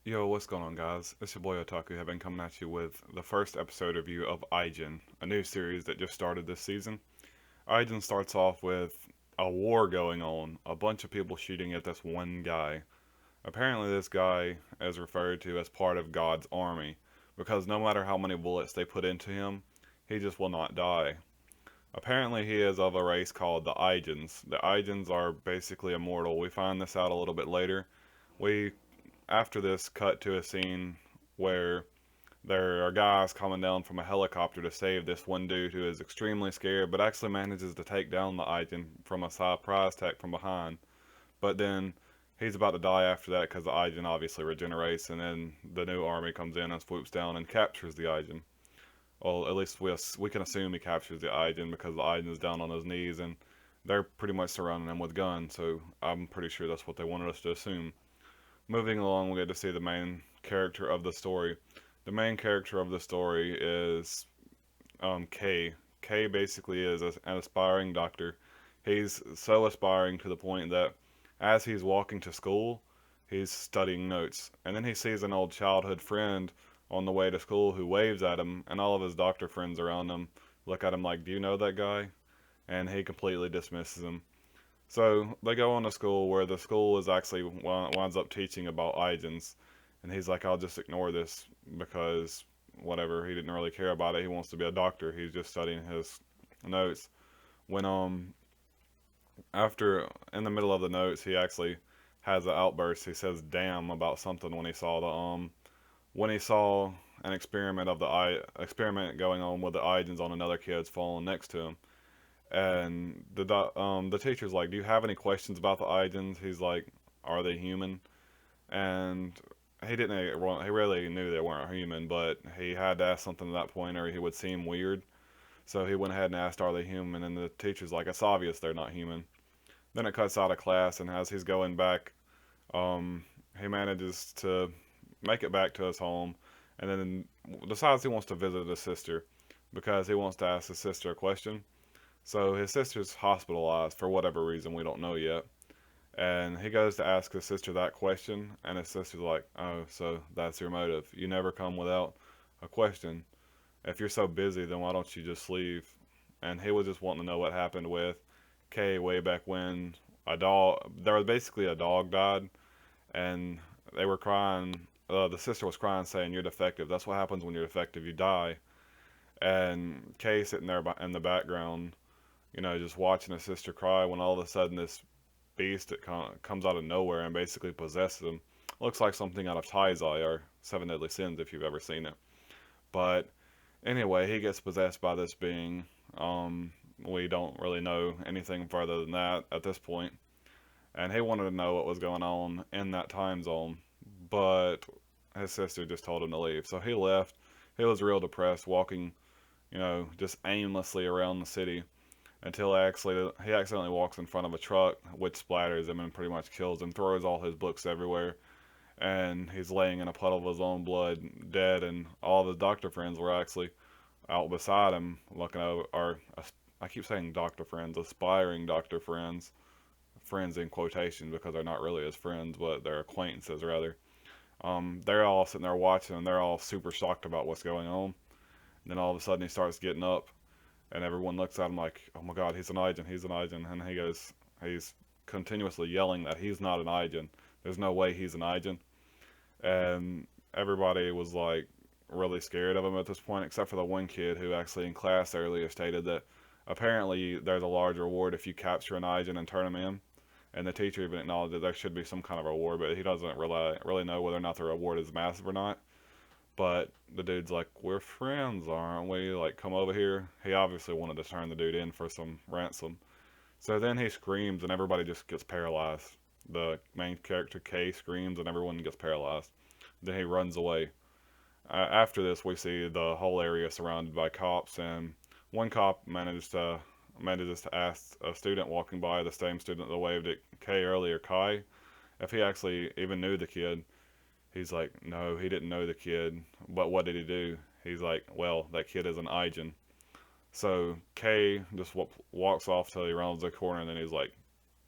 Yo, what's going on, guys? It's your boy Otaku. Have been coming at you with the first episode review of Ajin, a new series that just started this season. Ajin starts off with a war going on, a bunch of people shooting at this one guy. Apparently, this guy is referred to as part of God's army because no matter how many bullets they put into him, he just will not die. Apparently, he is of a race called the Ajins. The Ajins are basically immortal. We find this out a little bit later. We After this, cut to a scene where there are guys coming down from a helicopter to save this one dude who is extremely scared, but actually manages to take down the Ajin from a surprise attack from behind. But then he's about to die after that because the Ajin obviously regenerates, and then the new army comes in and swoops down and captures the Ajin. Well, at least we can assume he captures the Ajin because the Ajin is down on his knees and they're pretty much surrounding him with guns. So I'm pretty sure that's what they wanted us to assume. Moving along, we get to see the main character of the story. The main character of the story is Kay. Kay basically is an aspiring doctor. He's so aspiring to the point that as he's walking to school, he's studying notes. And then he sees an old childhood friend on the way to school who waves at him, and all of his doctor friends around him look at him like, "Do you know that guy?" And he completely dismisses him. So they go on to school where the school is actually winds up teaching about Ijins, and he's like, "I'll just ignore this because whatever. He didn't really care about it. He wants to be a doctor. He's just studying his notes." When after in the middle of the notes, he actually has an outburst. He says "damn" about something when he saw an experiment of the eye experiment going on with the Ijins on another kid's falling next to him. And the teacher's like, "Do you have any questions about the Ijins?" He's like, "Are they human?" And he didn't. Well, he really knew they weren't human, but he had to ask something at that point, or he would seem weird. So he went ahead and asked, "Are they human?" And the teacher's like, "It's obvious they're not human." Then it cuts out of class, and as he's going back, he manages to make it back to his home, and then decides he wants to visit his sister because he wants to ask his sister a question. So his sister's hospitalized for whatever reason we don't know yet. And he goes to ask his sister that question, and his sister's like, "Oh, so that's your motive. You never come without a question. If you're so busy, then why don't you just leave?" And he was just wanting to know what happened with Kay way back when there was basically a dog died, and they were crying. The sister was crying, saying, "You're defective. That's what happens when you're defective. You die." And Kay sitting there in the background, just watching his sister cry when all of a sudden this beast that comes out of nowhere and basically possesses him. Looks like something out of Taizai or Seven Deadly Sins if you've ever seen it. But anyway, he gets possessed by this being. We don't really know anything further than that at this point. And he wanted to know what was going on in that time zone, but his sister just told him to leave. So he left. He was real depressed, walking, just aimlessly around the city until he accidentally walks in front of a truck, which splatters him and pretty much kills him, throws all his books everywhere, and he's laying in a puddle of his own blood, dead. And all of his doctor friends were actually out beside him, looking over. Or I keep saying doctor friends, aspiring doctor friends, friends in quotation because they're not really his friends, but they're acquaintances rather. They're all sitting there watching, and they're all super shocked about what's going on. And then all of a sudden, he starts getting up, and everyone looks at him like, "Oh my God, he's an Ajin, he's an Ajin," and he's continuously yelling that he's not an Ajin. There's no way he's an Ajin, and everybody was like really scared of him at this point, except for the one kid who actually in class earlier stated that apparently there's a large reward if you capture an Ajin and turn him in. And the teacher even acknowledged that there should be some kind of reward, but he doesn't really know whether or not the reward is massive or not. But the dude's like, "We're friends, aren't we? Like, come over here." He obviously wanted to turn the dude in for some ransom. So then he screams, and everybody just gets paralyzed. The main character, Kay, screams, and everyone gets paralyzed. Then he runs away. After this, we see the whole area surrounded by cops, and one cop manages to ask a student walking by, the same student that waved at Kay earlier, Kai, if he actually even knew the kid. He's like, "No, he didn't know the kid. But what did he do?" He's like, "Well, that kid is an Ijin." So Kay just walks off till he rounds the corner, and then he's like,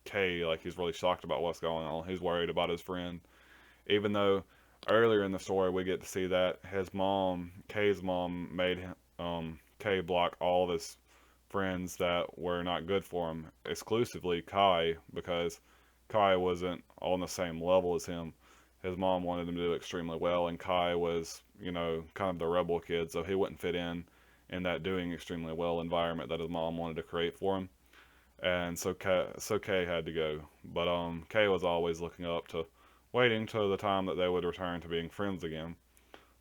Kay, like he's really shocked about what's going on. He's worried about his friend, even though Earlier in the story, we get to see that Kay's mom, made Kay block all of his friends that were not good for him, exclusively Kai, because Kai wasn't on the same level as him. His mom wanted him to do extremely well, and Kai was, kind of the rebel kid, so he wouldn't fit in that doing extremely well environment that his mom wanted to create for him. And so Kay had to go. But Kay was always looking up to waiting till the time that they would return to being friends again.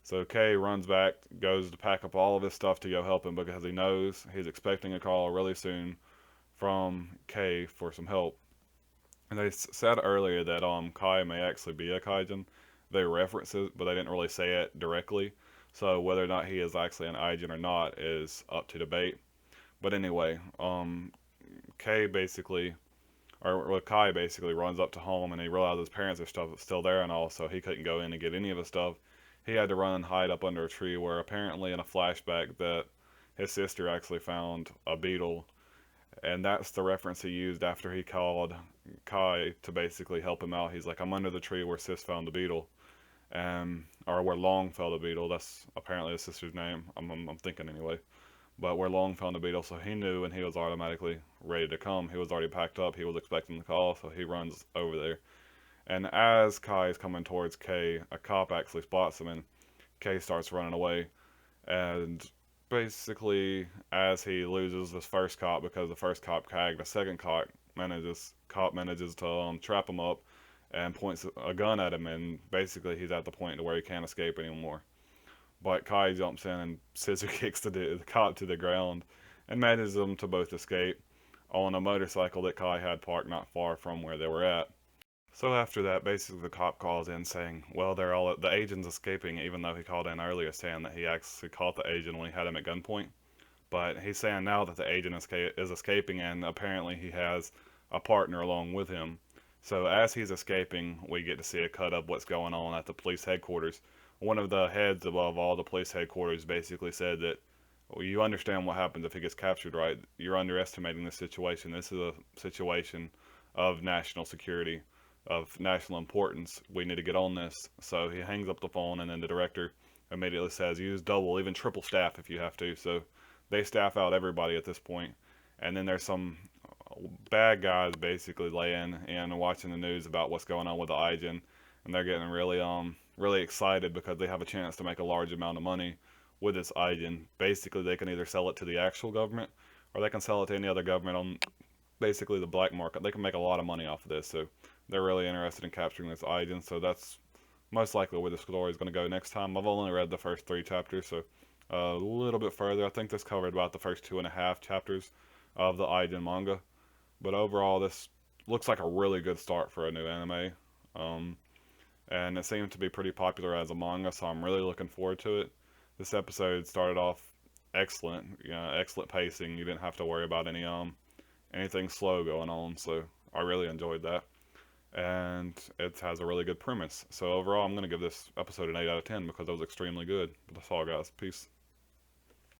So Kay runs back, goes to pack up all of his stuff to go help him because he knows he's expecting a call really soon from Kay for some help. And they said earlier that Kai may actually be a Kaijin. They reference it, but they didn't really say it directly. So whether or not he is actually an Aijin or not is up to debate. But anyway, Kay basically, or well, Kai basically runs up to home and he realizes his parents are still there and all, so he couldn't go in and get any of his stuff. He had to run and hide up under a tree where apparently in a flashback that his sister actually found a beetle, and that's the reference he used after he called Kai to basically help him out. He's like, "I'm under the tree where Sis found the beetle," or where Long found the beetle. That's apparently his sister's name. I'm thinking anyway. But where Long found the beetle, so he knew and he was automatically ready to come. He was already packed up. He was expecting the call, so he runs over there. And as Kai is coming towards Kay, a cop actually spots him, and Kay starts running away. And basically, as he loses this first cop because the first cop tagged, the second cop manages to trap him up and points a gun at him, and basically he's at the point to where he can't escape anymore. But Kai jumps in and scissor kicks the cop to the ground and manages them to both escape on a motorcycle that Kai had parked not far from where they were at. So after that, basically the cop calls in saying, well, the agent's escaping, even though he called in earlier saying that he actually caught the agent when he had him at gunpoint. But he's saying now that the agent is escaping, and apparently he has a partner along with him. So as he's escaping, we get to see a cut of what's going on at the police headquarters. One of the heads above all the police headquarters basically said that, well, you understand what happens if he gets captured, right? You're underestimating this situation. This is a situation of national security, of national importance. We need to get on this. So he hangs up the phone, and then the director immediately says, use double, even triple staff if you have to. So they staff out everybody at this point. And then there's some bad guys basically laying and watching the news about what's going on with the Ajin, and they're getting really excited because they have a chance to make a large amount of money with this Ajin. Basically, they can either sell it to the actual government or they can sell it to any other government on basically the black market. They can make a lot of money off of this, so they're really interested in capturing this Ajin. So that's most likely where the story is going to go next time. I've only read the first 3 chapters, so a little bit further. I think this covered about the first 2.5 chapters of the Ajin manga. But overall, this looks like a really good start for a new anime. Um, and it seemed to be pretty popular as a manga, so I'm really looking forward to it. This episode started off excellent, excellent pacing. You didn't have to worry about anything slow going on, so I really enjoyed that. And it has a really good premise. So overall, I'm gonna give this episode an 8 out of 10 because it was extremely good. But that's all, guys. Peace.